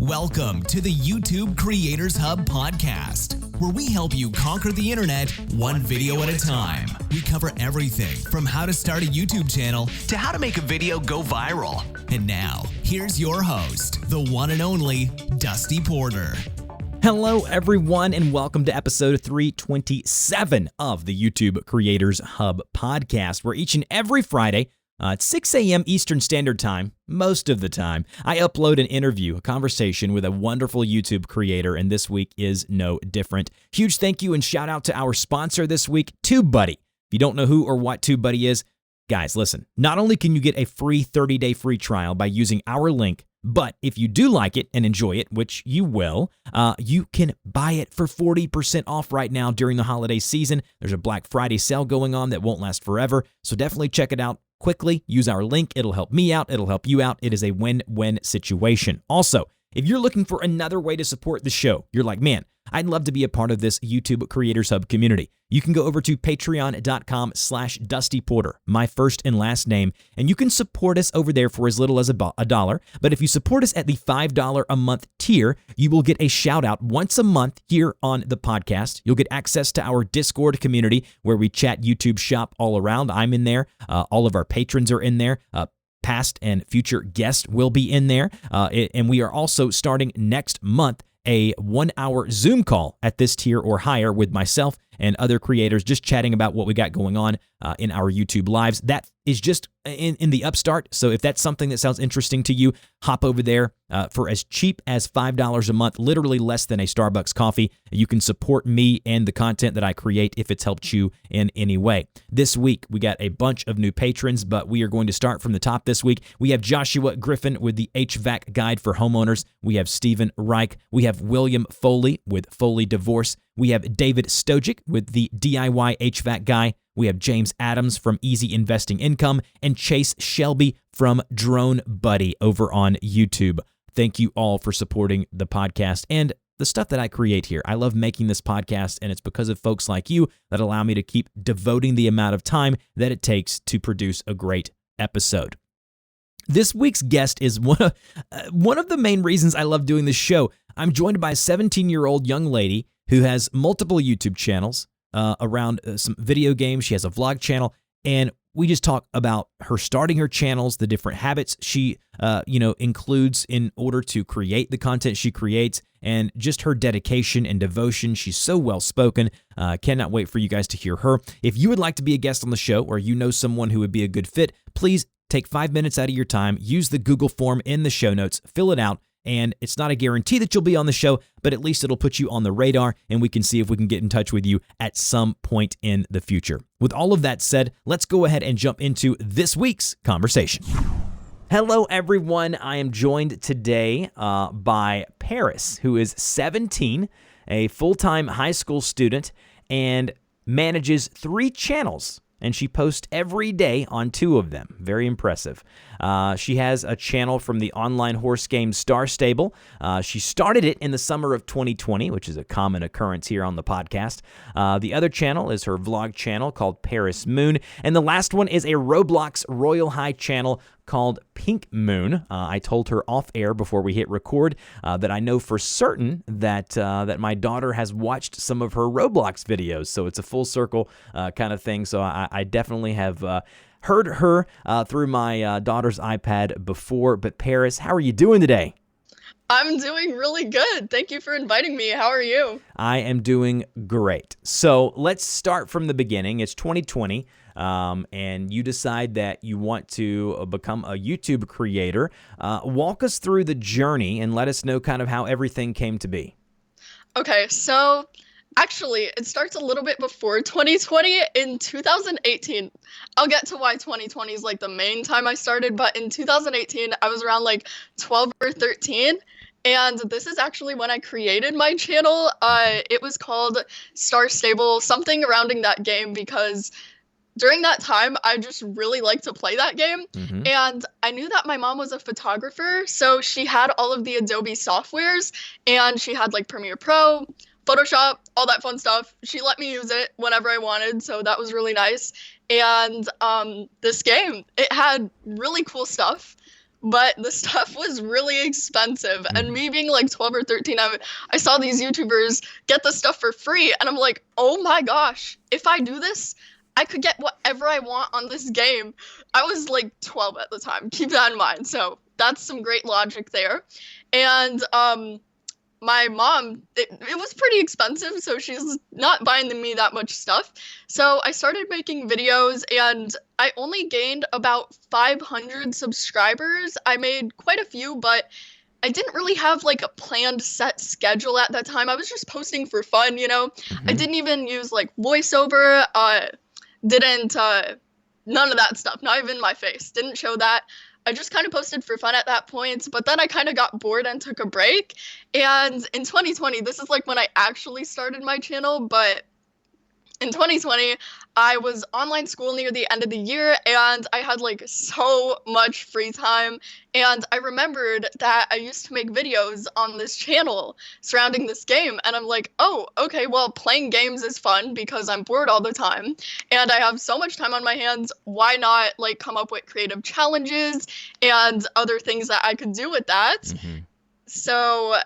Welcome to the YouTube Creators Hub podcast, where we help you conquer the internet one video at a time. We cover everything from how to start a YouTube channel to how to make a video go viral. And now, here's your host, the one and only Dusty Porter. Hello, everyone, and welcome to episode 327 of the YouTube Creators Hub podcast, where each and every Friday at 6 a.m. Eastern Standard Time, most of the time, I upload an interview, a conversation with a wonderful YouTube creator, and this week is no different. Huge thank you and shout out to our sponsor this week, TubeBuddy. If you don't know who or what TubeBuddy is, guys, listen, not only can you get a free 30-day free trial by using our link, but if you do like it and enjoy it, which you will, you can buy it for 40% off right now during the holiday season. There's a Black Friday sale going on that won't last forever, so definitely check it out quickly. Use our link. It'll help me out. It'll help you out. It is a win-win situation. Also, if you're looking for another way to support the show, you're like, man, I'd love to be a part of this YouTube Creators Hub community. You can go over to patreon.com/DustyPorter, my first and last name, and you can support us over there for as little as $1. But if you support us at the $5 a month tier, you will get a shout out once a month here on the podcast. You'll get access to our Discord community where we chat YouTube shop all around. I'm in there. All of our patrons are in there. Past and future guests will be in there. And we are also starting next month a 1-hour Zoom call at this tier or higher with myself and other creators, just chatting about what we got going on in our YouTube lives. That is just in the upstart. So if that's something that sounds interesting to you, hop over there for as cheap as $5 a month, literally less than a Starbucks coffee. You can support me and the content that I create if it's helped you in any way. This week, we got a bunch of new patrons, but we are going to start from the top this week. We have Joshua Griffin with the HVAC Guide for Homeowners. We have Stephen Reich. We have William Foley with Foley Divorce. We have David Stojic with the DIY HVAC Guy. We have James Adams from Easy Investing Income and Chase Shelby from Drone Buddy over on YouTube. Thank you all for supporting the podcast and the stuff that I create here. I love making this podcast, and it's because of folks like you that allow me to keep devoting the amount of time that it takes to produce a great episode. This week's guest is one of the main reasons I love doing this show. I'm joined by a 17-year-old young lady who has multiple YouTube channels around some video games. She has a vlog channel, and we just talk about her starting her channels, the different habits she includes in order to create the content she creates, and just her dedication and devotion. She's so well-spoken. Cannot wait for you guys to hear her. If you would like to be a guest on the show, or you know someone who would be a good fit, please take 5 minutes out of your time, use the Google form in the show notes, fill it out, and it's not a guarantee that you'll be on the show, but at least it'll put you on the radar, and we can see if we can get in touch with you at some point in the future. With all of that said, let's go ahead and jump into this week's conversation. Hello, everyone. I am joined today by Paris, who is 17, a full-time high school student, and manages 3 channels. And she posts every day on 2 of them. Very impressive. She has a channel from the online horse game Star Stable. She started it in the summer of 2020, which is a common occurrence here on the podcast. The other channel is her vlog channel called Paris Moon. And the last one is a Roblox Royal High channel called Pink Moon. I told her off air before we hit record that I know for certain that my daughter has watched some of her Roblox videos, so it's a full circle kind of thing. So I definitely have heard her through my daughter's iPad before. But Paris, how are you doing today? I'm doing really good. Thank you for inviting me. How are you? I am doing great. So let's start from the beginning. It's 2020. And you decide that you want to become a YouTube creator. Walk us through the journey and let us know kind of how everything came to be. Okay, so actually, it starts a little bit before 2020. In 2018, I'll get to why 2020 is like the main time I started, but in 2018, I was around like 12 or 13. And this is actually when I created my channel. It was called Star Stable, something surrounding that game, because during that time, I just really liked to play that game. Mm-hmm. And I knew that my mom was a photographer, so she had all of the Adobe softwares, and she had like Premiere Pro, Photoshop, all that fun stuff. She let me use it whenever I wanted, so that was really nice. And this game, it had really cool stuff, but the stuff was really expensive. And Mhm. me being like 12 or 13, I saw these YouTubers get the stuff for free, and I'm like, oh my gosh, if I do this, I could get whatever I want on this game. I was like 12 at the time, keep that in mind. So that's some great logic there. And my mom, it was pretty expensive, so she's not buying me that much stuff. So I started making videos, and I only gained about 500 subscribers. I made quite a few, but I didn't really have like a planned set schedule at that time. I was just posting for fun, you know. I Mhm. didn't even use like voiceover, didn't none of that stuff, not even my face, didn't show that. I just kind of posted for fun at that point, but then I kind of got bored and took a break. And in 2020, this is like when I actually started my channel, but in 2020, I was online school near the end of the year, and I had like so much free time. And I remembered that I used to make videos on this channel surrounding this game. And I'm like, oh, okay, well, playing games is fun because I'm bored all the time. And I have so much time on my hands. Why not like come up with creative challenges and other things that I could do with that? Mhm. So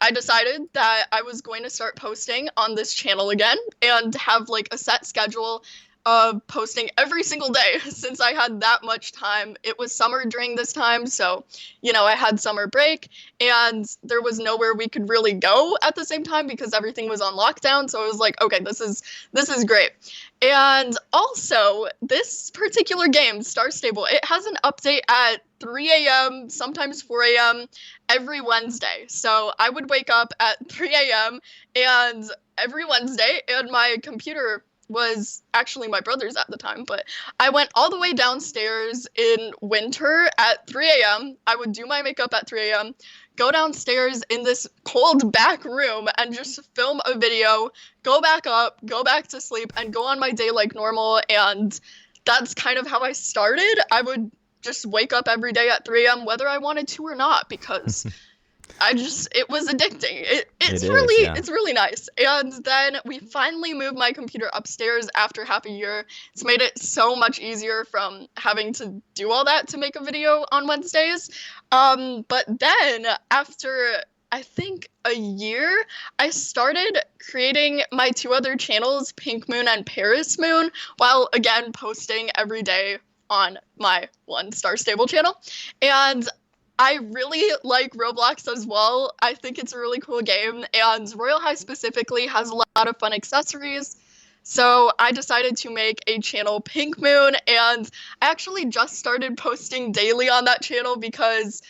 I decided that I was going to start posting on this channel again and have like a set schedule of posting every single day since I had that much time. It was summer during this time, so you know, I had summer break and there was nowhere we could really go at the same time because everything was on lockdown. So I was like, okay, this is great. And also, this particular game, Star Stable, it has an update at 3 a.m., sometimes 4 a.m. every Wednesday. So I would wake up at 3 a.m. and every Wednesday, and my computer was actually my brother's at the time, but I went all the way downstairs in winter at 3 a.m. I would do my makeup at 3 a.m., go downstairs in this cold back room and just film a video, go back up, go back to sleep, and go on my day like normal. And that's kind of how I started. I would just wake up every day at 3 a.m. whether I wanted to or not, because it was addicting. It's It is, really yeah. it's really nice. And then we finally moved my computer upstairs after half a year. It's made it so much easier from having to do all that to make a video on Wednesdays. But then after I think a year, I started creating my two other channels, Pink Moon and Paris Moon, while again posting every day on my one Star Stable channel. And I really like Roblox as well. I think it's a really cool game, and Royal High specifically has a lot of fun accessories. So I decided to make a channel, Pink Moon, and I actually just started posting daily on that channel because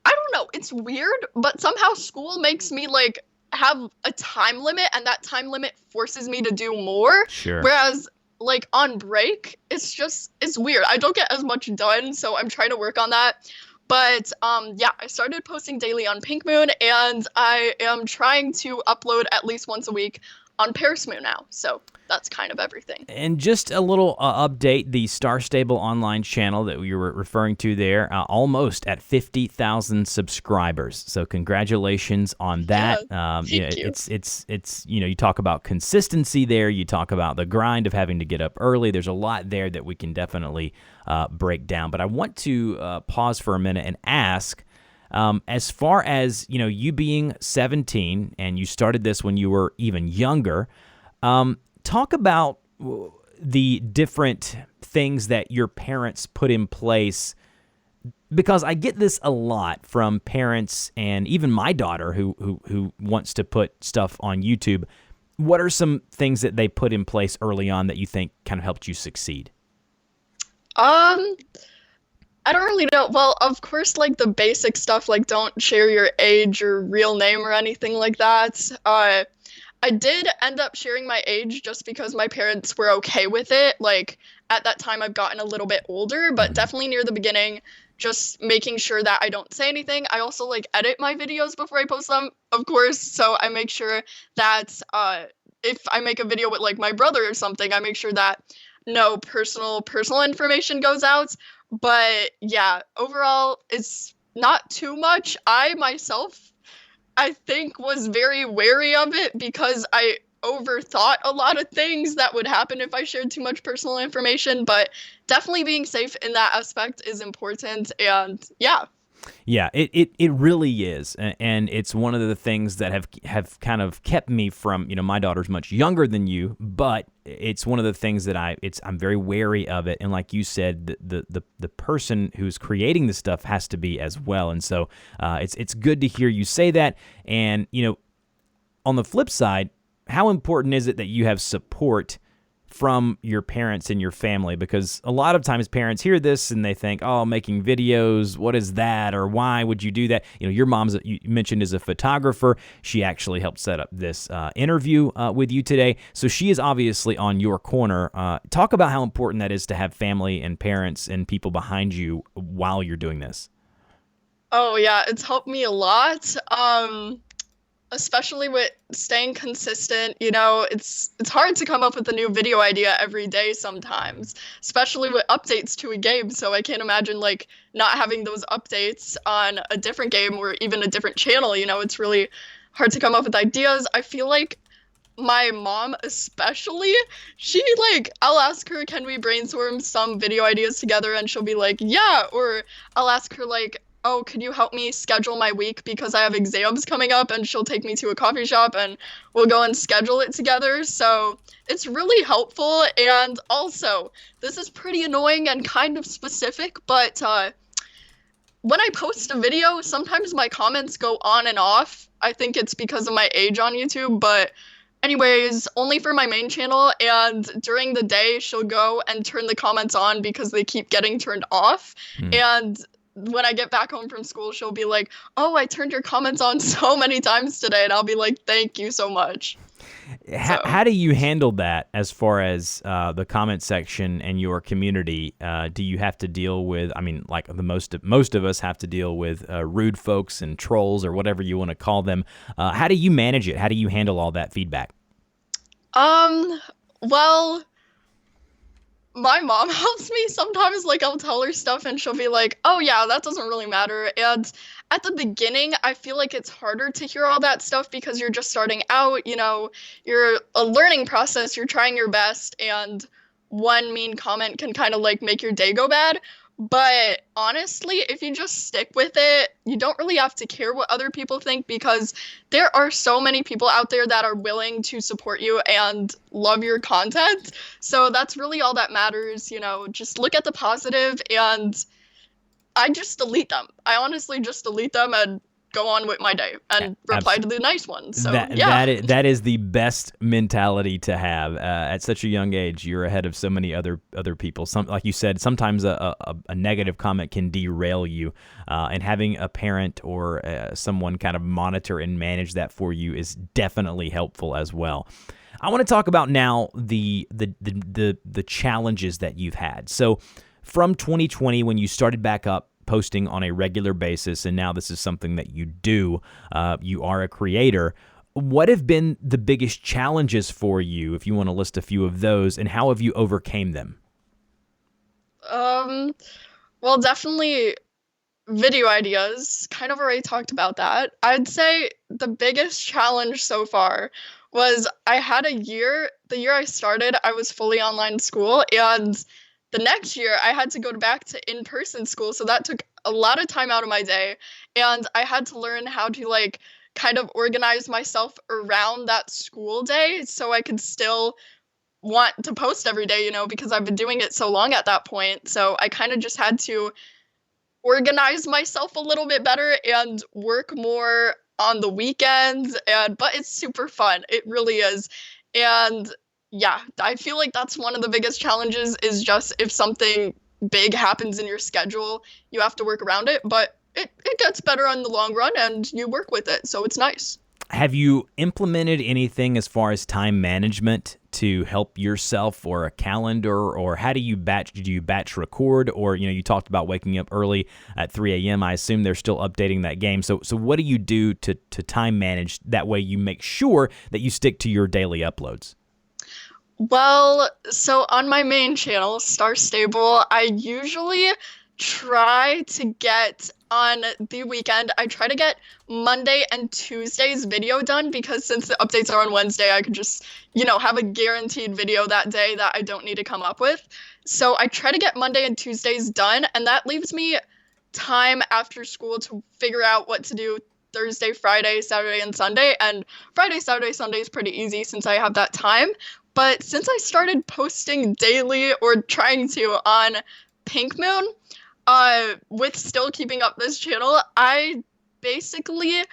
I don't know, it's weird, but somehow school makes me like have a time limit, and that time limit forces me to do more. Sure. Whereas like on break, it's weird. I don't get as much done, so I'm trying to work on that. But yeah, I started posting daily on Pink Moon, and I am trying to upload at least once a week on Paris Moon now. So that's kind of everything. And just a little update, the Star Stable online channel that we were referring to there, almost at 50,000 subscribers. So congratulations on that. Thank you know, you. it's you know, you talk about consistency there, you talk about the grind of having to get up early. There's a lot there that we can definitely break down. But I want to pause for a minute and ask, as far as, you know, you being 17 and you started this when you were even younger, talk about the different things that your parents put in place, because I get this a lot from parents and even my daughter who wants to put stuff on YouTube. What are some things that they put in place early on that you think kind of helped you succeed? I don't really know. Well, of course, like the basic stuff, like don't share your age or real name or anything like that. I did end up sharing my age just because my parents were okay with it. Like at that time, I've gotten a little bit older, but definitely near the beginning, just making sure that I don't say anything. I also like edit my videos before I post them, of course. So I make sure that if I make a video with like my brother or something, I make sure that no personal information goes out. But yeah, overall, it's not too much. I myself, I think, was very wary of it because overthought a lot of things that would happen if I shared too much personal information, but definitely being safe in that aspect is important. And yeah. Yeah, it really is, and it's one of the things that have kind of kept me from, my daughter's much younger than you, but it's one of the things that I'm very wary of it, and like you said, the person who's creating the stuff has to be as well, and so it's good to hear you say that, and on the flip side, how important is it that you have support from your parents and your family? Because a lot of times parents hear this and they think, oh, making videos, what is that? Or why would you do that? Your mom's, you mentioned, is a photographer. She actually helped set up this interview with you today. So she is obviously on your corner. Talk about how important that is to have family and parents and people behind you while you're doing this. Oh yeah, it's helped me a lot. Especially with staying consistent, it's hard to come up with a new video idea every day sometimes, especially with updates to a game. So I can't imagine not having those updates on a different game or even a different channel. It's really hard to come up with ideas. I feel like my mom especially, I'll ask her, can we brainstorm some video ideas together? And she'll be like, yeah. Or I'll ask her oh, could you help me schedule my week because I have exams coming up, and she'll take me to a coffee shop and we'll go and schedule it together. So it's really helpful. And also, this is pretty annoying and kind of specific, but when I post a video, sometimes my comments go on and off. I think it's because of my age on YouTube, but anyways, only for my main channel, and during the day, she'll go and turn the comments on because they keep getting turned off. And when I get back home from school, she'll be like, oh, I turned your comments on so many times today. And I'll be like, thank you so much. How do you handle that as far as the comment section and your community? Do you have to deal with, like most of us have to deal with rude folks and trolls or whatever you want to call them. How do you manage it? How do you handle all that feedback? Well, my mom helps me sometimes. I'll tell her stuff and she'll be like, oh yeah, that doesn't really matter. And at the beginning, I feel like it's harder to hear all that stuff because you're just starting out, you're a learning process, you're trying your best, and one mean comment can kind of make your day go bad. But honestly, if you just stick with it, you don't really have to care what other people think, because there are so many people out there that are willing to support you and love your content. So that's really all that matters, just look at the positive, and I just delete them. I honestly just delete them and go on with my day and reply to the nice ones. So that is the best mentality to have at such a young age. You're ahead of so many other people. Like you said, sometimes a negative comment can derail you, and having a parent or someone kind of monitor and manage that for you is definitely helpful as well. I want to talk about now the challenges that you've had. So from 2020, when you started back up posting on a regular basis, and now this is something that you do, you are a creator. What have been the biggest challenges for you, if you want to list a few of those, and how have you overcame them? Well, definitely video ideas. Kind of already talked about that. I'd say the biggest challenge so far was I had the year I started, I was fully online school, and the next year, I had to go back to in-person school, so that took a lot of time out of my day, and I had to learn how to, kind of organize myself around that school day so I could still want to post every day, because I've been doing it so long at that point. So I kind of just had to organize myself a little bit better and work more on the weekends, but it's super fun. It really is. And yeah, I feel like that's one of the biggest challenges, is just if something big happens in your schedule, you have to work around it, but it gets better in the long run and you work with it, so it's nice. Have you implemented anything as far as time management to help yourself, or a calendar, or how do you batch record? Or, you talked about waking up early at 3 a.m. I assume they're still updating that game. So what do you do to time manage? That way you make sure that you stick to your daily uploads. Well, so on my main channel, Star Stable, I usually try to get on the weekend. I try to get Monday and Tuesday's video done because since the updates are on Wednesday, I could just, have a guaranteed video that day that I don't need to come up with. So I try to get Monday and Tuesdays done, and that leaves me time after school to figure out what to do Thursday, Friday, Saturday, and Sunday. And Friday, Saturday, Sunday is pretty easy since I have that time. But since I started posting daily or trying to on Pink Moon, with still keeping up this channel, I basically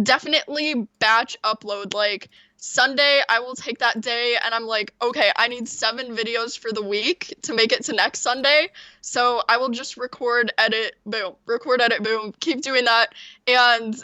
definitely batch upload. Like Sunday, I will take that day and I'm like, okay, I need 7 videos for the week to make it to next Sunday. So I will just record, edit, boom, keep doing that. And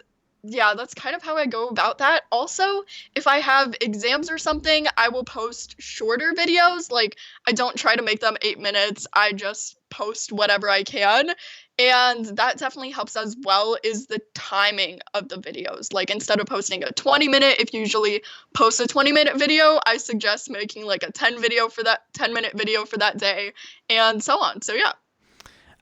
yeah, that's kind of how I go about that. Also, if I have exams or something, I will post shorter videos. Like, I don't try to make them 8 minutes. I just post whatever I can. And that definitely helps as well, is the timing of the videos. Like, instead of posting a 20-minute, if you usually post a 20-minute video, I suggest making like a 10-minute video for that day, and so on. So yeah.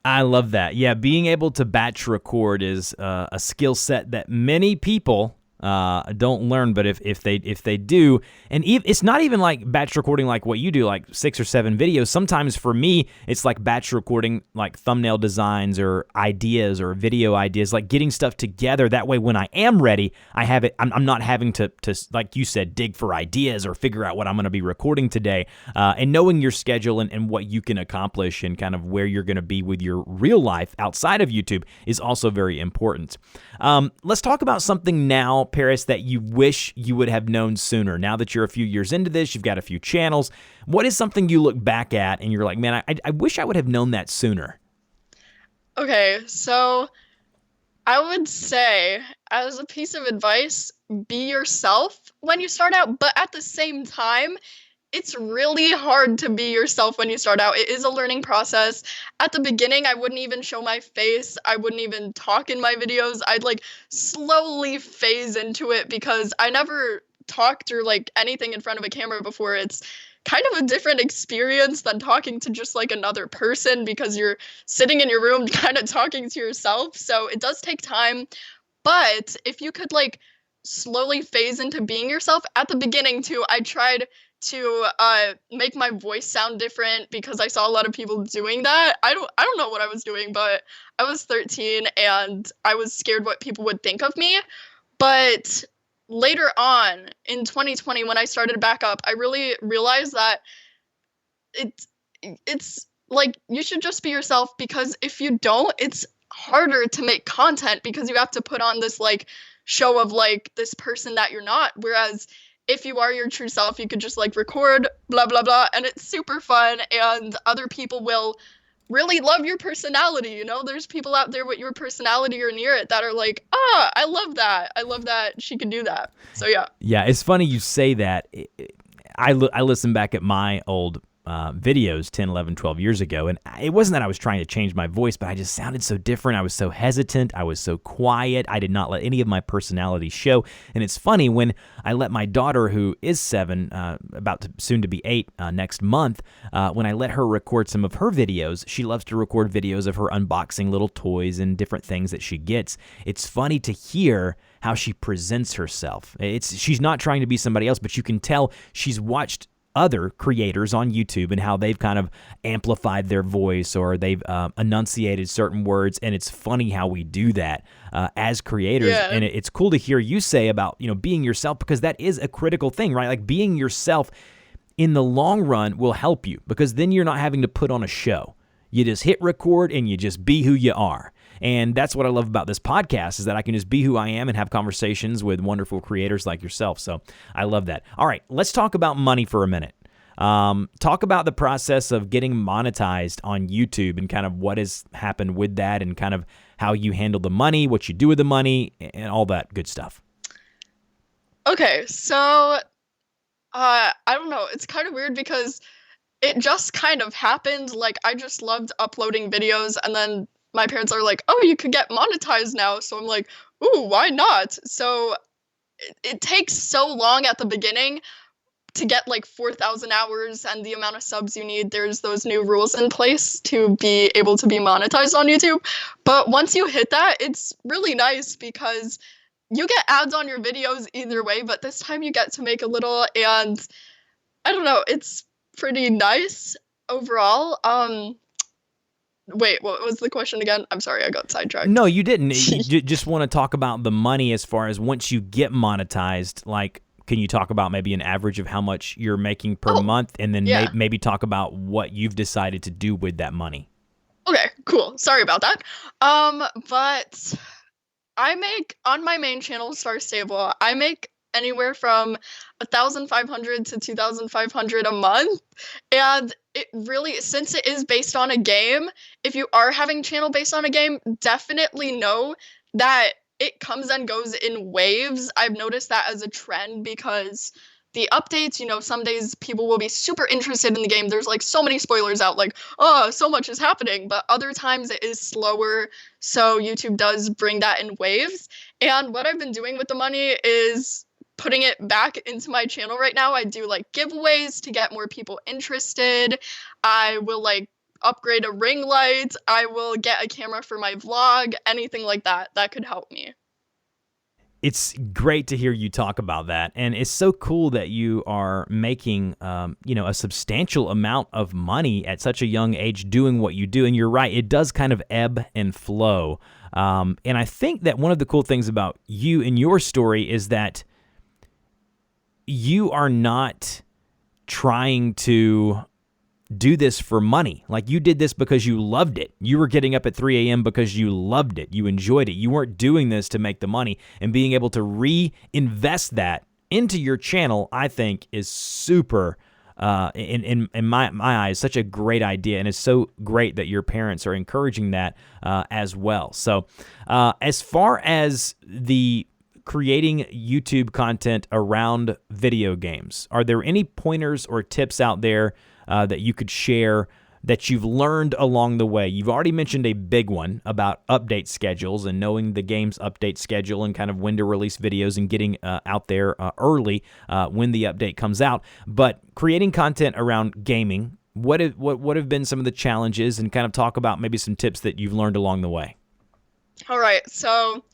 I love that. Yeah, being able to batch record is a skill set that many people don't learn, but if they do, and it's not even like batch recording like what you do, like 6 or 7 videos. Sometimes for me, it's like batch recording like thumbnail designs or ideas or video ideas, like getting stuff together. That way, when I am ready, I have it. I'm not having to like you said, dig for ideas or figure out what I'm going to be recording today. And knowing your schedule and what you can accomplish and kind of where you're going to be with your real life outside of YouTube is also very important. Let's talk about something now, Paris, that you wish you would have known sooner. Now that you're a few years into this, you've got a few channels. What is something you look back at and you're like, man, I wish I would have known that sooner? Okay, so I would say, as a piece of advice, be yourself when you start out, but at the same time, it's really hard to be yourself when you start out. It is a learning process. At the beginning, I wouldn't even show my face. I wouldn't even talk in my videos. I'd like slowly phase into it because I never talked or like anything in front of a camera before. It's kind of a different experience than talking to just like another person because you're sitting in your room kind of talking to yourself. So it does take time. But if you could like slowly phase into being yourself at the beginning too, I tried to make my voice sound different because I saw a lot of people doing that. I don't know what I was doing, but I was 13 and I was scared what people would think of me. But later on in 2020, when I started back up, I really realized that it's like you should just be yourself, because if you don't, it's harder to make content because you have to put on this like show of like this person that you're not. Whereas if you are your true self, you could just like record blah, blah, blah, and it's super fun, and other people will really love your personality. There's people out there with your personality or near it that are like, I love that. I love that she can do that. So yeah. Yeah, it's funny you say that. I listen back at my old videos 10, 11, 12 years ago, and it wasn't that I was trying to change my voice, but I just sounded so different. I was so hesitant. I was so quiet. I did not let any of my personality show. And it's funny, when I let my daughter, who is 7, soon to be 8 next month, when I let her record some of her videos, she loves to record videos of her unboxing little toys and different things that she gets. It's funny to hear how she presents herself. She's not trying to be somebody else, but you can tell she's watched other creators on YouTube and how they've kind of amplified their voice or they've enunciated certain words. And it's funny how we do that as creators. Yeah. And it's cool to hear you say about, being yourself, because that is a critical thing, right? Like being yourself in the long run will help you, because then you're not having to put on a show. You just hit record and you just be who you are. And that's what I love about this podcast, is that I can just be who I am and have conversations with wonderful creators like yourself. So I love that. All right, let's talk about money for a minute. Talk about the process of getting monetized on YouTube and kind of what has happened with that and kind of how you handle the money, what you do with the money, and all that good stuff. Okay, so I don't know. It's kind of weird because it just kind of happened. Like, I just loved uploading videos, and then my parents are like, oh, you could get monetized now. So I'm like, ooh, why not? So it takes so long at the beginning, to get like 4,000 hours and the amount of subs you need, there's those new rules in place to be able to be monetized on YouTube. But once you hit that, it's really nice because you get ads on your videos either way, but this time you get to make a little, and I don't know, it's pretty nice overall. Wait, what was the question again? I'm sorry, I got sidetracked. No, you didn't. You just want to talk about the money as far as once you get monetized, like, can you talk about maybe an average of how much you're making per month, and then maybe talk about what you've decided to do with that money? Okay, cool. Sorry about that. But I make, on my main channel, Star Stable, I make anywhere from 1,500 to 2,500 a month. And it really, since it is based on a game, if you are having channel based on a game, definitely know that it comes and goes in waves. I've noticed that as a trend because the updates, you know, some days people will be super interested in the game. There's like so many spoilers out, like, oh, so much is happening. But other times it is slower. So YouTube does bring that in waves. And what I've been doing with the money is putting it back into my channel right now. I do like giveaways to get more people interested. I will like upgrade a ring light. I will get a camera for my vlog, anything like that. That could help me. It's great to hear you talk about that, and it's so cool that you are making, you know, a substantial amount of money at such a young age doing what you do. And you're right, it does kind of ebb and flow. And I think that one of the cool things about you and your story is that you are not trying to do this for money. Like, you did this because you loved it. You were getting up at 3 a.m. because you loved it. You enjoyed it. You weren't doing this to make the money, and being able to reinvest that into your channel, I think, is super, in my eyes, such a great idea. And it's so great that your parents are encouraging that as well. So as far as the creating YouTube content around video games, are there any pointers or tips out there that you could share that you've learned along the way? You've already mentioned a big one about update schedules and knowing the game's update schedule and kind of when to release videos and getting out there early when the update comes out. But creating content around gaming, what have been some of the challenges, and kind of talk about maybe some tips that you've learned along the way? All right, so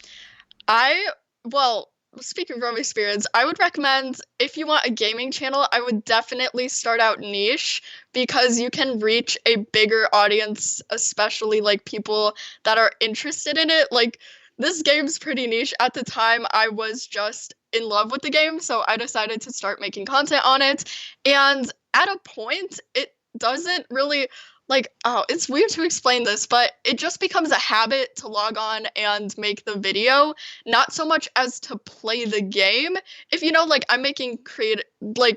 speaking from experience, I would recommend, if you want a gaming channel, I would definitely start out niche, because you can reach a bigger audience, especially like people that are interested in it. Like, this game's pretty niche. At the time, I was just in love with the game, so I decided to start making content on it. And at a point, it doesn't really, like, oh, it's weird to explain this, but it just becomes a habit to log on and make the video, not so much as to play the game. If you know, like, I'm making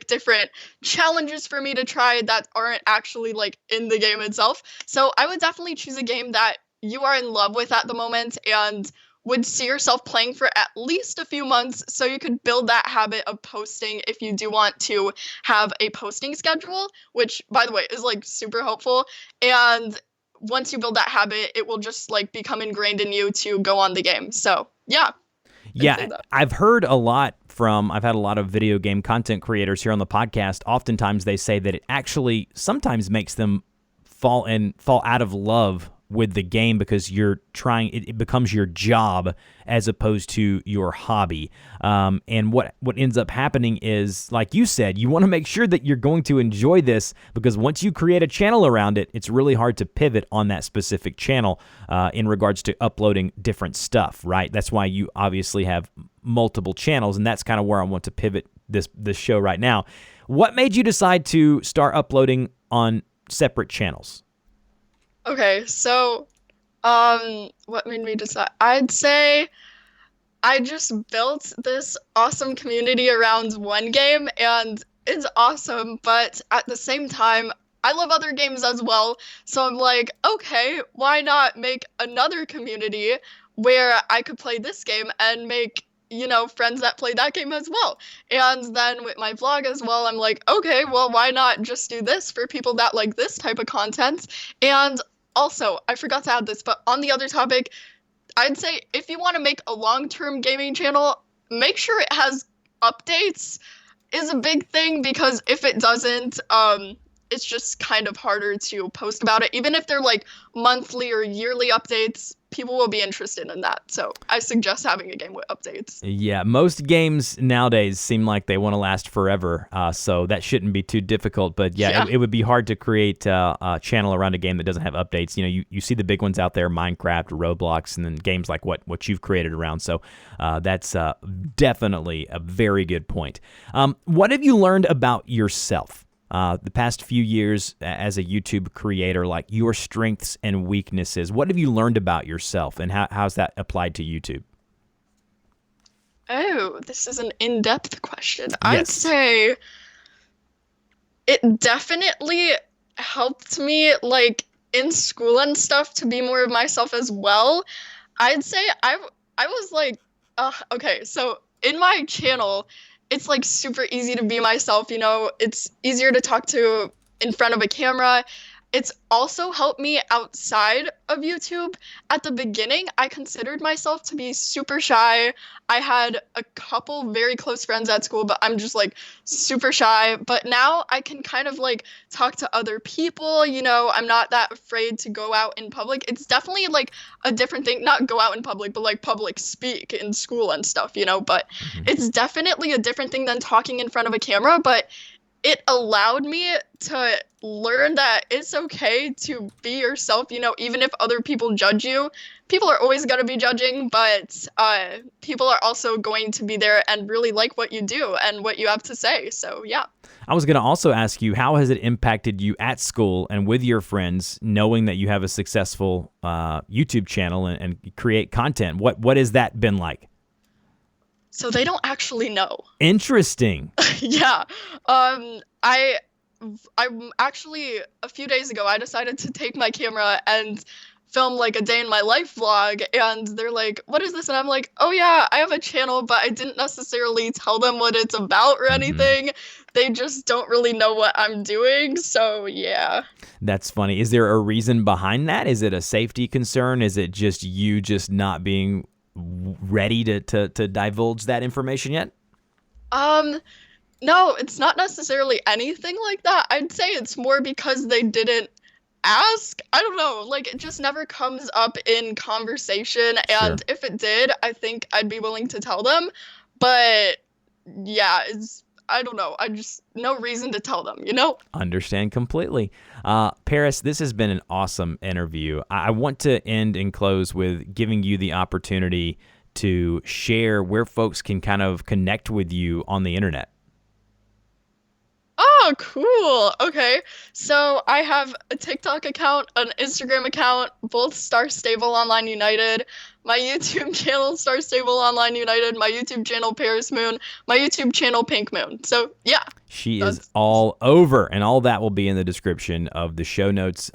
different challenges for me to try that aren't actually like in the game itself. So I would definitely choose a game that you are in love with at the moment and would see yourself playing for at least a few months, so you could build that habit of posting if you do want to have a posting schedule, which, by the way, is like super helpful. And once you build that habit, it will just like become ingrained in you to go on the game. So yeah. I've had a lot of video game content creators here on the podcast. Oftentimes they say that it actually sometimes makes them fall out of love with the game, because it becomes your job as opposed to your hobby. And what ends up happening is, like you said, you want to make sure that you're going to enjoy this, because once you create a channel around it, it's really hard to pivot on that specific channel in regards to uploading different stuff, right? That's why you obviously have multiple channels, and that's kind of where I want to pivot this show right now. What made you decide to start uploading on separate channels? Okay, so, what made me decide? I'd say I just built this awesome community around one game, and it's awesome, but at the same time, I love other games as well, so I'm like, okay, why not make another community where I could play this game and make, you know, friends that play that game as well. And then with my vlog as well, I'm like, okay, well, why not just do this for people that like this type of content? And also, I forgot to add this, but on the other topic, I'd say if you want to make a long-term gaming channel, make sure it has updates. is a big thing, because if it doesn't, it's just kind of harder to post about it. Even if they're like monthly or yearly updates, people will be interested in that. So I suggest having a game with updates. Yeah, most games nowadays seem like they want to last forever, so that shouldn't be too difficult. But yeah, it would be hard to create a channel around a game that doesn't have updates. You know, you see the big ones out there, Minecraft, Roblox, and then games like what you've created around. So that's definitely a very good point. What have you learned about yourself the past few years as a YouTube creator, like your strengths and weaknesses? What have you learned about yourself, and how's that applied to YouTube? Oh, this is an in-depth question. Yes. I'd say it definitely helped me, like, in school and stuff, to be more of myself as well. I'd say I was like, okay, so in my channel, it's like super easy to be myself, you know, it's easier to talk to in front of a camera. It's also helped me outside of YouTube. At the beginning, I considered myself to be super shy. I had a couple very close friends at school, but I'm just like super shy. But now I can kind of like talk to other people, you know, I'm not that afraid to go out in public. It's definitely like a different thing, not go out in public, but like public speak in school and stuff, you know, but it's definitely a different thing than talking in front of a camera. But it allowed me to learn that it's okay to be yourself, you know, even if other people judge you. People are always going to be judging, but people are also going to be there and really like what you do and what you have to say. So, yeah. I was going to also ask you, how has it impacted you at school and with your friends, knowing that you have a successful YouTube channel and create content? What has that been like? So they don't actually know. Interesting. Yeah. I actually, a few days ago, I decided to take my camera and film like a day in my life vlog, and they're like, what is this? And I'm like, oh yeah, I have a channel, but I didn't necessarily tell them what it's about or anything. They just don't really know what I'm doing. So yeah. That's funny. Is there a reason behind that? Is it a safety concern? Is it just you just not being ready to divulge that information yet? No, it's not necessarily anything like that. I'd say it's more because they didn't ask. I don't know, like it just never comes up in conversation, and if it did, I think I'd be willing to tell them. But yeah, I don't know. I just, no reason to tell them, you know? Understand completely. Paris, this has been an awesome interview. I want to end and close with giving you the opportunity to share where folks can kind of connect with you on the internet. Oh, cool. Okay. So I have a TikTok account, an Instagram account, both Star Stable Online United. My YouTube channel, Star Stable Online United. My YouTube channel, Paris Moon. My YouTube channel, Pink Moon. So, yeah. She is all over, and all that will be in the description of the show notes.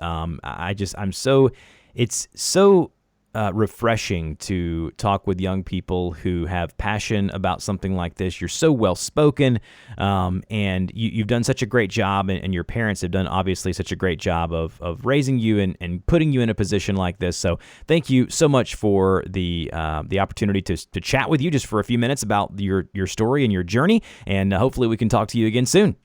It's so refreshing to talk with young people who have passion about something like this. You're so well spoken, and you've done such a great job, and your parents have done obviously such a great job of raising you and putting you in a position like this. So thank you so much for the opportunity to chat with you just for a few minutes about your story and your journey, and hopefully we can talk to you again soon.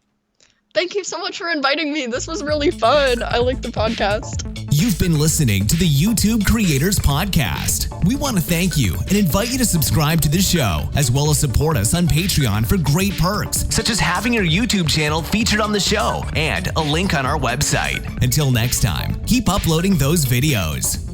Thank you so much for inviting me. This was really fun. I like the podcast. You've been listening to the YouTube Creators Podcast. We want to thank you and invite you to subscribe to the show, as well as support us on Patreon for great perks, such as having your YouTube channel featured on the show and a link on our website. Until next time, keep uploading those videos.